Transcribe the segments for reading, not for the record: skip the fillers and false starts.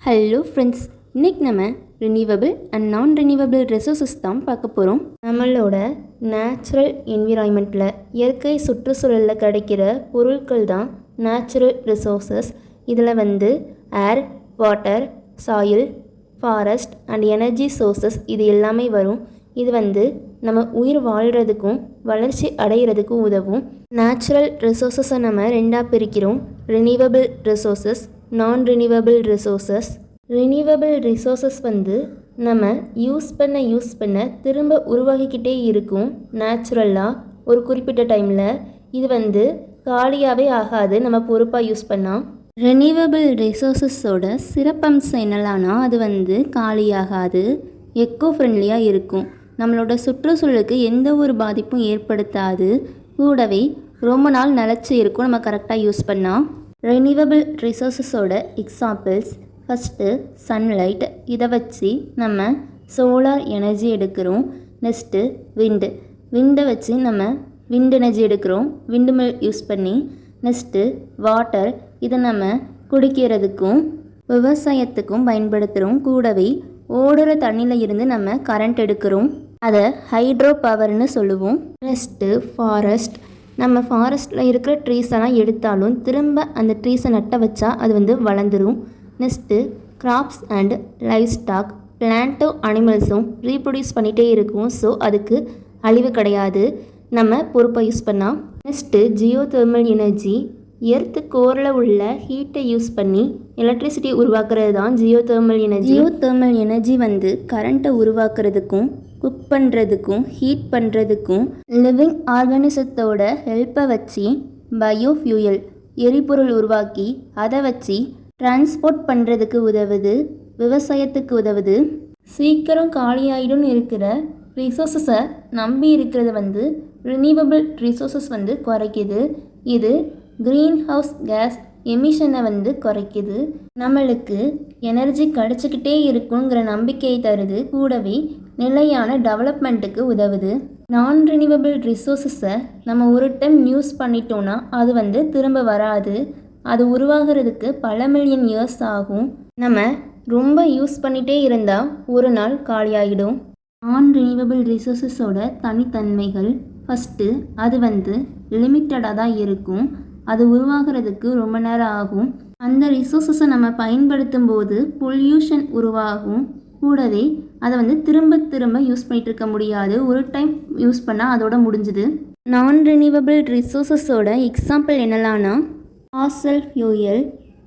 Hello friends, இன்றைக்கி நம்ம renewable and non renewable resources தான் பார்க்க போகிறோம். நம்மளோட நேச்சுரல் என்விரான்மெண்ட்டில் இயற்கை சுற்றுச்சூழலில் கிடைக்கிற பொருட்கள் தான் நேச்சுரல் ரிசோர்ஸஸ். இதில் air, water, soil, forest and energy sources இது எல்லாமே வரும். இது நம்ம உயிர் வாழ்கிறதுக்கும் வளர்ச்சி அடைகிறதுக்கும் உதவும். நேச்சுரல் ரிசோர்ஸஸை நம்ம ரெண்டாக பிரிக்கிறோம்: ரினியூவபிள் ரிசோர்ஸஸ், நான் ரினியூவபிள் ரிசோர்ஸஸ். ரினியூவபிள் ரிசோர்ஸஸ் நம்ம யூஸ் பண்ண திரும்ப உருவாகிக்கிட்டே இருக்கும். நேச்சுரலாக ஒரு குறிப்பிட்ட டைமில் இது காலியாகவே ஆகாது, நம்ம பொறுப்பாக யூஸ் பண்ணால். ரினியூவபிள் ரிசோர்ஸஸோட சிறப்பம்சம் என்னலான்னா, அது காலியாகாது, எக்கோ ஃப்ரெண்ட்லியாக இருக்கும், நம்மளோட சுற்றுச்சூழலுக்கு எந்த ஒரு பாதிப்பும் ஏற்படுத்தாது, கூடவே ரொம்ப நாள் நிலச்சி இருக்கும் நம்ம கரெக்டாக யூஸ் பண்ணால். ரினியூவபிள் ரிசோர்ஸஸோட எக்ஸாம்பிள்ஸ்: ஃபஸ்ட்டு சன்லைட், இதை வச்சு நம்ம சோலார் எனர்ஜி எடுக்கிறோம். நெக்ஸ்ட்டு விண்டை வச்சு நம்ம விண்ட் எனர்ஜி எடுக்கிறோம், விண்டு மில் யூஸ் பண்ணி. நெக்ஸ்ட்டு வாட்டர், இதை நம்ம குடிக்கிறதுக்கும் விவசாயத்துக்கும் பயன்படுத்துகிறோம். கூடவே ஓடுற தண்ணியில் இருந்து நம்ம கரண்ட் எடுக்கிறோம், அதை ஹைட்ரோ பவர்னு சொல்லுவோம். நெக்ஸ்ட்டு ஃபாரஸ்ட், நம்ம ஃபாரஸ்ட்டில் இருக்கிற ட்ரீஸ் எல்லாம் எடுத்தாலும் திரும்ப அந்த ட்ரீஸை நட்ட வச்சா அது வளர்ந்துடும். Next crops and livestock, பிளான்ட்டும் அனிமல்ஸும் ரீப்ரொடியூஸ் பண்ணிகிட்டே இருக்கும். ஸோ அதுக்கு அழிவு கிடையாது, நம்ம பொறுப்பாக யூஸ் பண்ணால். Next Jio thermal energy, earth கோரில் உள்ள ஹீட்டை யூஸ் பண்ணி எலக்ட்ரிசிட்டி உருவாக்குறது தான் Jio thermal energy. Jio thermal energy கரண்ட்டை உருவாக்குறதுக்கும் குக் பண்ணுறதுக்கும் ஹீட் பண்ணுறதுக்கும் லிவிங் ஆர்கானிசத்தோட ஹெல்ப்பை வச்சு பயோஃபியூயல் எரிபொருள் உருவாக்கி அதை வச்சு டிரான்ஸ்போர்ட் பண்ணுறதுக்கு உதவுது, விவசாயத்துக்கு உதவுது. சீக்கிரம் காலியாயிடும்னு இருக்கிற ரிசோர்ஸஸை நம்பி இருக்கிறது ரினியூவபிள் ரிசோர்ஸஸ் குறைக்குது. இது க்ரீன் ஹவுஸ் கேஸ் எமிஷனை குறைக்குது, நம்மளுக்கு எனர்ஜி கிடச்சிக்கிட்டே இருக்குங்கிற நம்பிக்கையை தருது, கூடவே நிலையான டெவலப்மெண்ட்டுக்கு உதவுது. நான் ரினியூவபிள் ரிசோர்ஸஸை நம்ம ஒரு டைம் யூஸ் பண்ணிட்டோன்னா அது திரும்ப வராது, அது உருவாகிறதுக்கு பல மில்லியன் இயர்ஸ் ஆகும். நம்ம ரொம்ப யூஸ் பண்ணிகிட்டே இருந்தால் ஒரு நாள் காலியாகிடும். நான் ரினியூவபிள் ரிசோர்ஸஸோட தனித்தன்மைகள்: ஃபஸ்ட்டு, அது லிமிட்டடாக தான் இருக்கும், அது உருவாகிறதுக்கு ரொம்ப நேரம் ஆகும். அந்த ரிசோர்ஸஸை நம்ம பயன்படுத்தும் போது பொல்யூஷன் உருவாகும், கூடவே அதை திரும்ப திரும்ப யூஸ் பண்ணிகிட்டு இருக்க முடியாது, ஒரு டைம் யூஸ் பண்ணால் அதோட முடிஞ்சுது. நான் ரினியூவபிள் ரிசோர்ஸஸோட எக்ஸாம்பிள் என்னலான்னா, ஃபாசல் ஃபியூயல்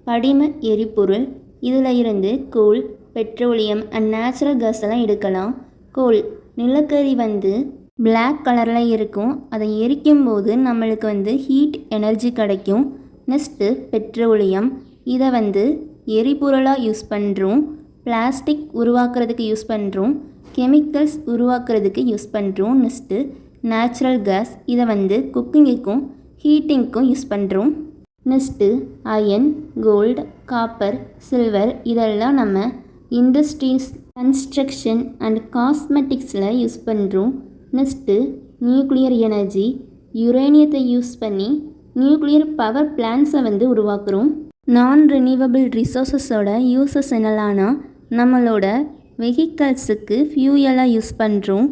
படிம எரிபொருள், இதில் இருந்து coal, petroleum and natural gas எல்லாம் எடுக்கலாம். கோல், நிலக்கரி பிளாக் கலரில் இருக்கும், அதை எரிக்கும் போது நம்மளுக்கு ஹீட் எனர்ஜி கிடைக்கும். நெக்ஸ்ட்டு பெட்ரோலியம், இதை எரிபொருளாக யூஸ் பண்ணுறோம், பிளாஸ்டிக் உருவாக்குறதுக்கு யூஸ் பண்ணுறோம், கெமிக்கல்ஸ் உருவாக்குறதுக்கு யூஸ் பண்ணுறோம். நெக்ஸ்ட்டு நேச்சுரல் கேஸ், இதை குக்கிங்குக்கும் ஹீட்டிங்க்கும் யூஸ் பண்ணுறோம். Next iron, gold, copper, silver, இதெல்லாம் நம்ம இண்டஸ்ட்ரீஸ், கன்ஸ்ட்ரக்ஷன் அண்ட் காஸ்மெட்டிக்ஸில் யூஸ் பண்ணுறோம். நெக்ஸ்ட்டு நியூக்ளியர் எனர்ஜி, யுரேனியத்தை யூஸ் பண்ணி நியூக்ளியர் பவர் பிளான்ஸை உருவாக்குறோம். நான் ரினியூவபிள் ரிசோர்ஸஸோட யூஸஸ் என்னலான்னா, நம்மளோட வெஹிக்கல்ஸுக்கு ஃபியூயலாக யூஸ் பண்ணுறோம்,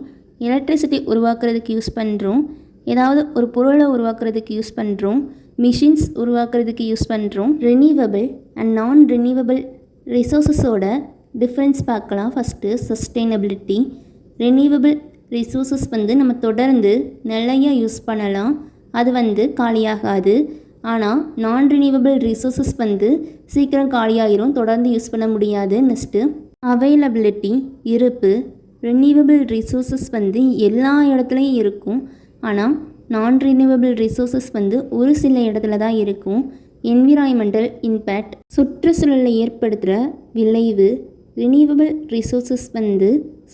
எலக்ட்ரிசிட்டி உருவாக்குறதுக்கு யூஸ் பண்ணுறோம், ஏதாவது ஒரு பொருளை உருவாக்குறதுக்கு யூஸ் பண்ணுறோம், மிஷின்ஸ் உருவாக்குறதுக்கு யூஸ் பண்ணுறோம். ரினியூவபிள் அண்ட் நான் ரினியூவபிள் ரிசோர்ஸஸோட டிஃப்ரென்ஸ் பார்க்கலாம். ஃபஸ்ட்டு சஸ்டெயினபிலிட்டி, ரினியூவபிள் ரிசோர்ஸஸ் நம்ம தொடர்ந்து நிலையாக யூஸ் பண்ணலாம், அது காலியாகாது. ஆனால் நான் ரினியூவபிள் ரிசோர்ஸஸ் சீக்கிரம் காலியாகிரும், தொடர்ந்து யூஸ் பண்ண முடியாது. நெக்ஸ்ட்டு அவைலபிலிட்டி, இருப்பு, ரினியூவபிள் ரிசோர்ஸஸ் எல்லா இடத்துலையும் இருக்கும், ஆனால் நான் ரினியூவபிள் ரிசோர்ஸஸ் ஒரு சில இடத்துல தான் இருக்கும். என்விரான்மெண்டல் இம்பேக்ட், சுற்றுச்சூழலில் ஏற்படுத்துகிற விளைவு. ரினியூவபிள் ரிசோர்ஸஸ்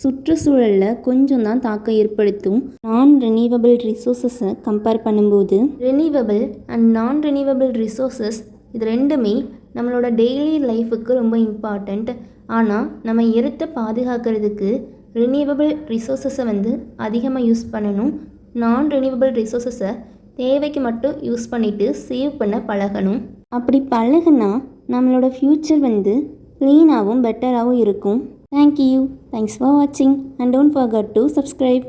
சுற்றுச்சூழலில் கொஞ்சம் தான் தாக்கம் ஏற்படுத்தும். நான் ரினியூவபிள் ரிசோர்ஸஸை கம்பேர் பண்ணும்போது renewable and non renewable resources இது ரெண்டுமே நம்மளோட டெய்லி லைஃபுக்கு ரொம்ப இம்பார்ட்டண்ட். ஆனால் நம்ம எர்த்தை பாதுகாக்கிறதுக்கு ரினியூவபிள் ரிசோர்ஸஸை அதிகமாக யூஸ் பண்ணணும். நான் ரினியூவபிள் ரிசோர்ஸஸை தேவைக்கு மட்டும் யூஸ் பண்ணிவிட்டு சேவ் பண்ண பழகணும். அப்படி பழகுனா நம்மளோட ஃப்யூச்சர் க்ளீனாகவும் பெட்டராகவும் இருக்கும். தேங்க்யூ. தேங்க்ஸ் ஃபார் வாட்சிங் and don't forget to subscribe.